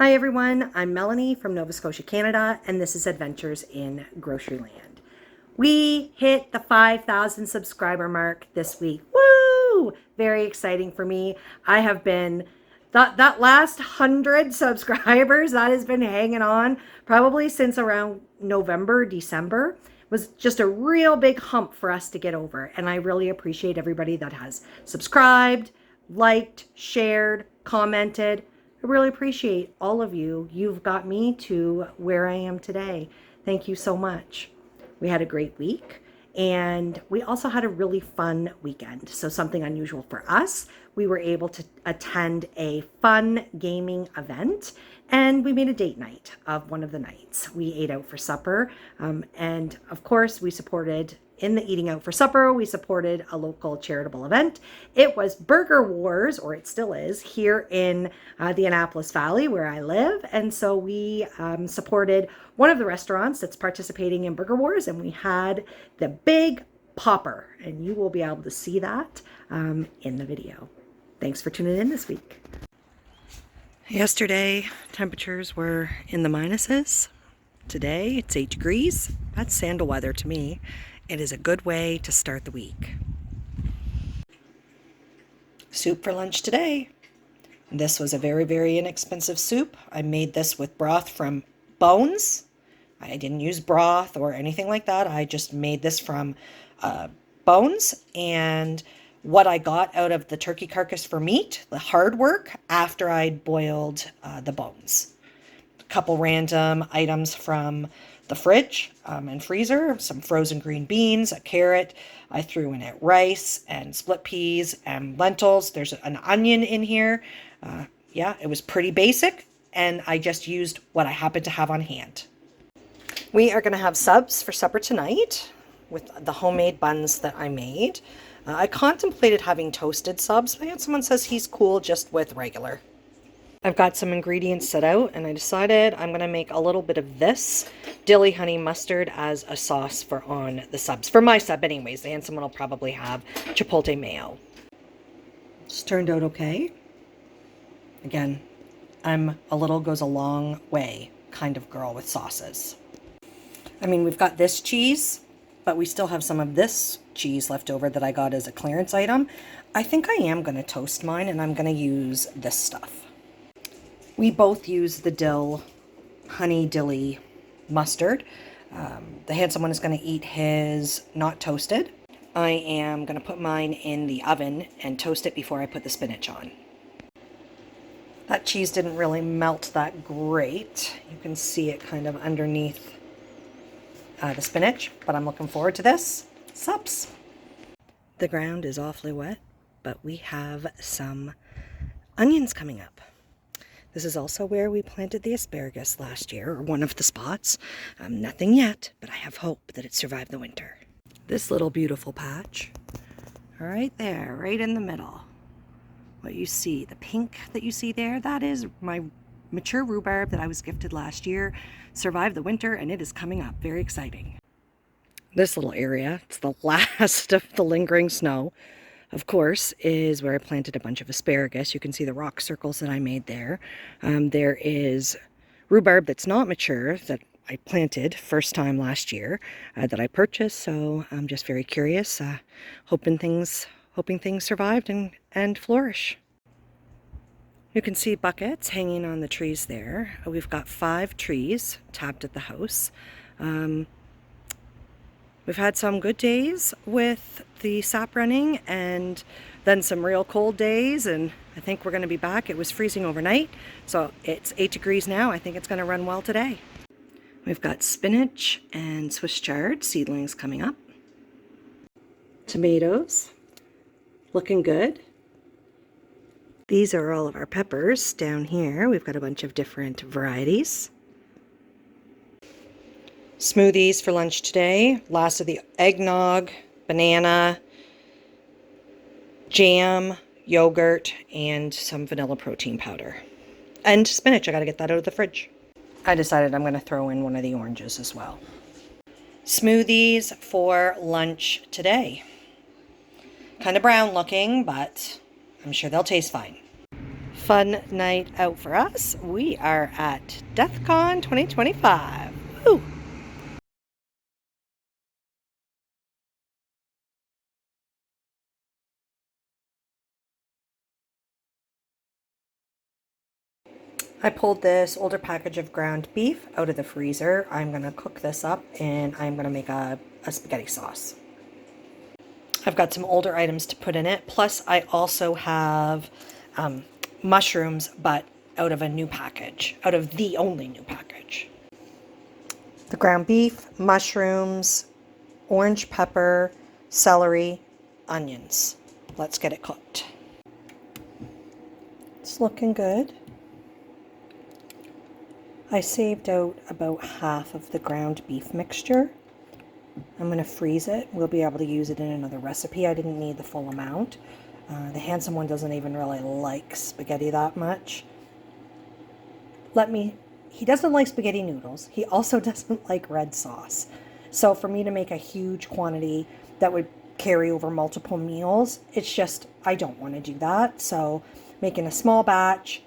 Hi everyone, I'm Melanie from Nova Scotia, Canada, and this is Adventures in Groceryland. We hit the 5,000 subscriber mark this week. Woo! Very exciting for me. I have been, that last 100 subscribers, that has been hanging on probably since around November, December. Was just a real big hump for us to get over. And I really appreciate everybody that has subscribed, liked, shared, commented. I really appreciate all of you. You've got me to where I am today. Thank you so much. We had a great week and we also had a really fun weekend. So something unusual for us, we were able to attend a fun gaming event and we made a date night of one of the nights. We ate out for supper and of course we supported in the eating out for supper, we supported a local charitable event. It was Burger Wars, or it still is, here in the Annapolis Valley where I live. And so we supported one of the restaurants that's participating in Burger Wars, and we had the Big Popper, and you will be able to see that in the video. Thanks for tuning in this week. Yesterday, temperatures were in the minuses. Today, it's 8 degrees. That's sandal weather to me. It is a good way to start the week. Soup for lunch today. This was a very, very inexpensive soup. I made this with broth from bones. I didn't use broth or anything like that. I just made this from bones and what I got out of the turkey carcass for meat, the hard work, after I'd boiled the bones. A couple random items from the fridge and freezer, some frozen green beans, a carrot. I threw in it rice and split peas and lentils. There's an onion in here. Yeah, it was pretty basic, and I just used what I happened to have on hand. We are going to have subs for supper tonight with the homemade buns that I made. I contemplated having toasted subs, but someone says he's cool just with regular. I've got some ingredients set out and I decided I'm going to make a little bit of this dilly honey mustard as a sauce for on the subs. For my sub anyways, and someone will probably have chipotle mayo. It's turned out okay. Again, I'm a little goes a long way kind of girl with sauces. I mean, we've got this cheese, but we still have some of this cheese left over that I got as a clearance item. I think I am going to toast mine and I'm going to use this stuff. We both use the dill, honey dilly mustard. The handsome one is going to eat his not toasted. I am going to put mine in the oven and toast it before I put the spinach on. That cheese didn't really melt that great. You can see it kind of underneath the spinach, but I'm looking forward to this. Sups. The ground is awfully wet, but we have some onions coming up. This is also where we planted the asparagus last year, or one of the spots. Nothing yet, but I have hope that it survived the winter. This little beautiful patch, right there, right in the middle. What you see, the pink that you see there, that is my mature rhubarb that I was gifted last year. Survived the winter and it is coming up. Very exciting. This little area, it's the last of the lingering snow, of course, is where I planted a bunch of asparagus. You can see the rock circles that I made there. There is rhubarb that's not mature that I planted first time last year that I purchased. So I'm just very curious, hoping things survived and flourish. You can see buckets hanging on the trees there. We've got 5 trees tapped at the house. We've had some good days with the sap running and then some real cold days, and I think we're going to be back. It was freezing overnight, so it's 8 degrees now. I think it's going to run well today. We've got spinach and Swiss chard seedlings coming up. Tomatoes, looking good. These are all of our peppers down here. We've got a bunch of different varieties. Smoothies for lunch today. Last of the eggnog, banana, jam, yogurt, and some vanilla protein powder. And spinach. I gotta get that out of the fridge. I decided I'm gonna throw in one of the oranges as well. Smoothies for lunch today. Kind of brown looking, but I'm sure they'll taste fine. fun night out for us. We are at DeathCon 2025. Woo! I pulled this older package of ground beef out of the freezer. I'm going to cook this up and I'm going to make a spaghetti sauce. I've got some older items to put in it. Plus, I also have mushrooms, but out of a new package, out of the only new package. The ground beef, mushrooms, orange pepper, celery, onions. Let's get it cooked. It's looking good. I saved out about half of the ground beef mixture. I'm going to freeze it. We'll be able to use it in another recipe. I didn't need the full amount. The handsome one doesn't even really like spaghetti that much. He doesn't like spaghetti noodles. He also doesn't like red sauce. So for me to make a huge quantity that would carry over multiple meals, it's just, I don't want to do that. So making a small batch,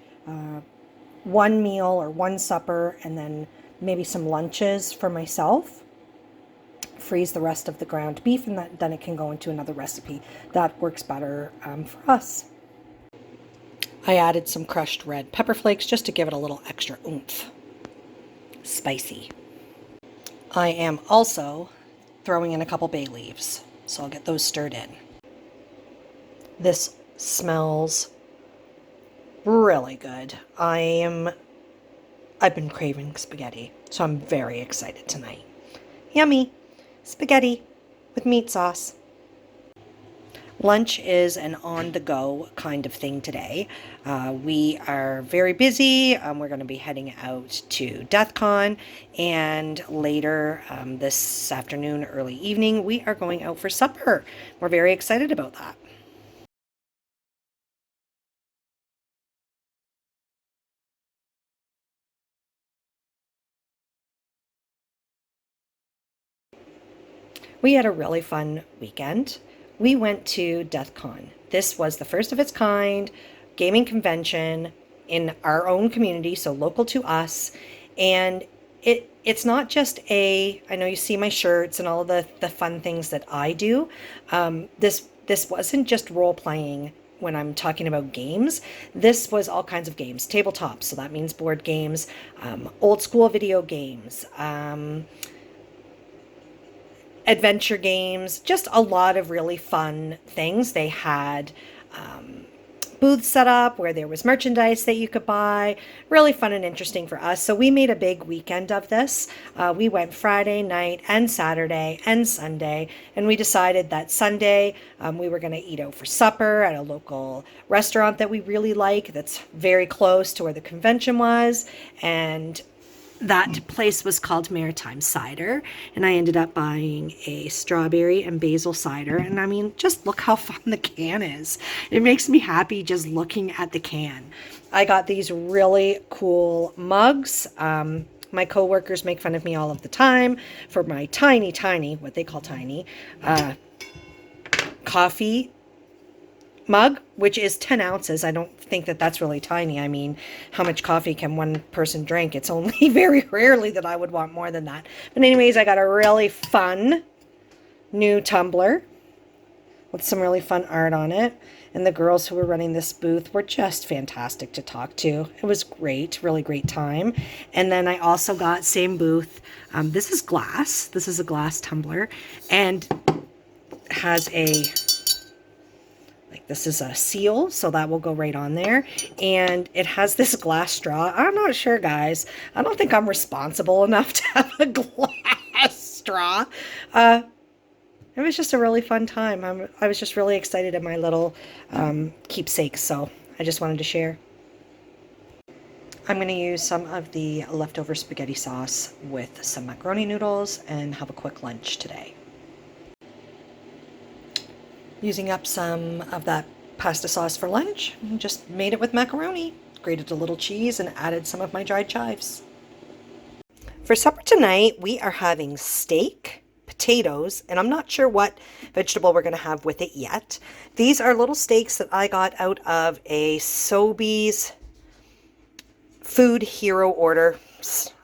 one meal or one supper, and then maybe some lunches for myself. Freeze the rest of the ground beef, and then it can go into another recipe that works better for us. I added some crushed red pepper flakes just to give it a little extra oomph. Spicy. I am also throwing in a couple bay leaves, so I'll get those stirred in. This smells really good. I've been craving spaghetti, so I'm very excited tonight. Yummy! Spaghetti with meat sauce. Lunch is an on-the-go kind of thing today. We are very busy. We're going to be heading out to DeathCon, and later this afternoon, early evening, we are going out for supper. We're very excited about that. We had a really fun weekend. We went to DeathCon. This was the first of its kind gaming convention in our own community, so local to us. And it's not just I know you see my shirts and all of the fun things that I do. This wasn't just role playing when I'm talking about games. This was all kinds of games, tabletop, so that means board games, old school video games, adventure games, just a lot of really fun things. They had booths set up where there was merchandise that you could buy. Really fun and interesting for us. So we made a big weekend of this. We went Friday night and Saturday and Sunday, and we decided that Sunday we were going to eat out for supper at a local restaurant that we really like that's very close to where the convention was, and that place was called Maritime Cider, and I ended up buying a strawberry and basil cider. And I mean, just look how fun the can is. It makes me happy just looking at the can. I got these really cool mugs. My coworkers make fun of me all of the time for my tiny, what they call tiny, coffee mug, which is 10 ounces. I don't think that that's really tiny. I mean, how much coffee can one person drink? It's only very rarely that I would want more than that. But anyways, I got a really fun new tumbler with some really fun art on it. And the girls who were running this booth were just fantastic to talk to. It was great, really great time. And then I also got same booth. This is glass. This is a glass tumbler, and has this is a seal, so that will go right on there. And it has this glass straw. I'm not sure, guys. I don't think I'm responsible enough to have a glass straw. It was just a really fun time. I was just really excited at my little keepsakes, so I just wanted to share. I'm going to use some of the leftover spaghetti sauce with some macaroni noodles and have a quick lunch today. Using up some of that pasta sauce for lunch, just made it with macaroni, grated a little cheese, and added some of my dried chives. For supper tonight, we are having steak potatoes, and I'm not sure what vegetable we're going to have with it yet. These are little steaks that I got out of a Sobeys Food Hero order,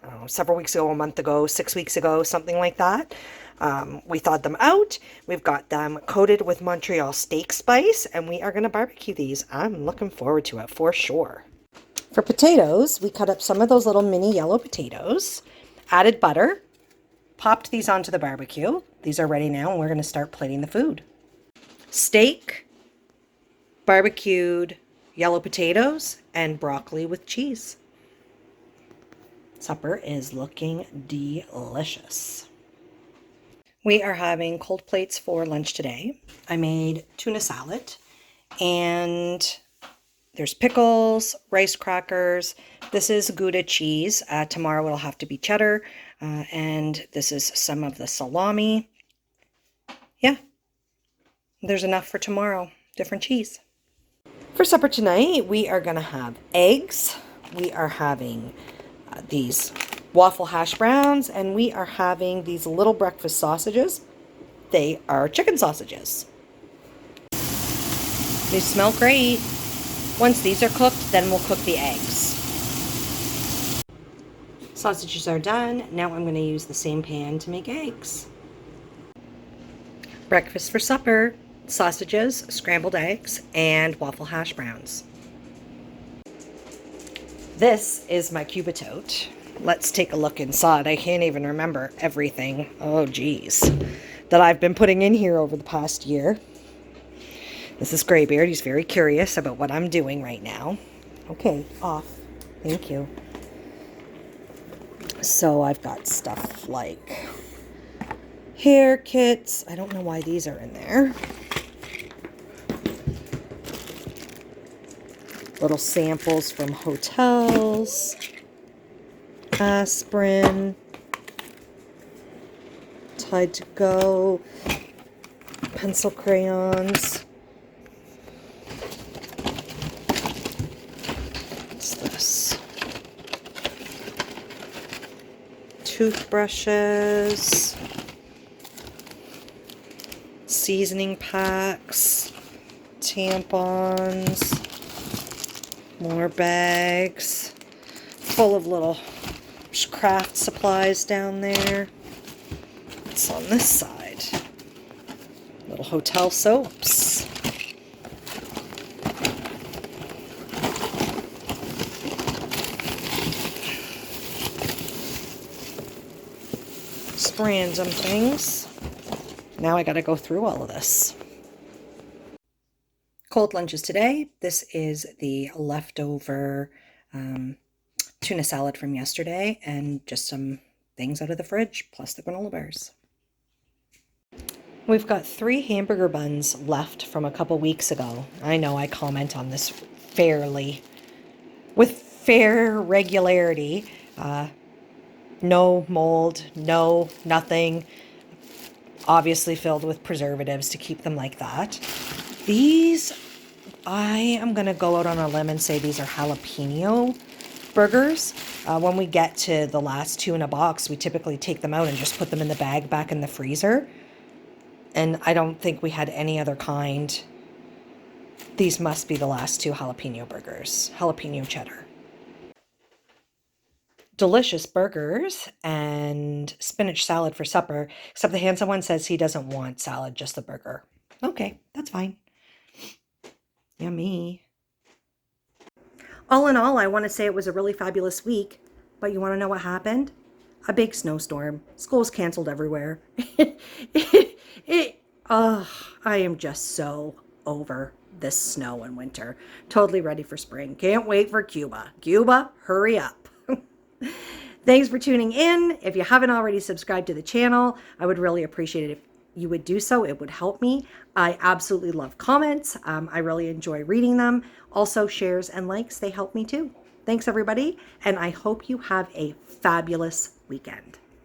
I don't know, several weeks ago, a month ago, 6 weeks ago, something like that. We thawed them out. We've got them coated with Montreal steak spice, and we are going to barbecue these. I'm looking forward to it for sure. For potatoes, we cut up some of those little mini yellow potatoes, added butter, popped these onto the barbecue. These are ready now, and we're going to start plating the food. Steak, barbecued yellow potatoes, and broccoli with cheese. Supper is looking delicious. We are having cold plates for lunch today. I made tuna salad, and there's pickles, rice crackers. This is Gouda cheese. Tomorrow it'll have to be cheddar. And this is some of the salami. Yeah, there's enough for tomorrow. Different cheese. For supper tonight, we are going to have eggs. We are having these waffle hash browns, and we are having these little breakfast sausages. They are chicken sausages. They smell great. Once these are cooked, then we'll cook the eggs. Sausages are done. Now I'm going to use the same pan to make eggs. Breakfast for supper: sausages, scrambled eggs, and waffle hash browns. This is my cubitote. Let's take a look inside. I can't even remember everything, oh geez, that I've been putting in here over the past year. This is Graybeard. He's very curious about what I'm doing right now. Okay, off. Thank you. So I've got stuff like hair kits. I don't know why these are in there. Little samples from hotels. Aspirin. Tide to Go. Pencil crayons. What's this? Toothbrushes. Seasoning packs. Tampons. More bags. Full of little craft supplies down there. What's on this side? Little hotel soaps. Just random things. Now I gotta go through all of this. Cold lunches today. This is the leftover tuna salad from yesterday, and just some things out of the fridge, plus the granola bars. We've got 3 hamburger buns left from a couple weeks ago. I know I comment on this with fair regularity. No mold, nothing. Obviously filled with preservatives to keep them like that. These, I am going to go out on a limb and say these are jalapeno burgers. When we get to the last 2 in a box, we typically take them out and just put them in the bag back in the freezer. And I don't think we had any other kind. These must be the last 2 jalapeno burgers. Jalapeno cheddar. Delicious burgers and spinach salad for supper, except the handsome one says he doesn't want salad, just the burger. Okay, that's fine. Yummy. All in all, I want to say it was a really fabulous week, but you want to know what happened? A big snowstorm. School's canceled everywhere. I am just so over this snow and winter. Totally ready for spring. Can't wait for Cuba. Cuba, hurry up. Thanks for tuning in. If you haven't already subscribed to the channel, I would really appreciate it if you would do so. It would help me. I absolutely love comments. I really enjoy reading them. Also, shares and likes, they help me too. Thanks, everybody, and I hope you have a fabulous weekend.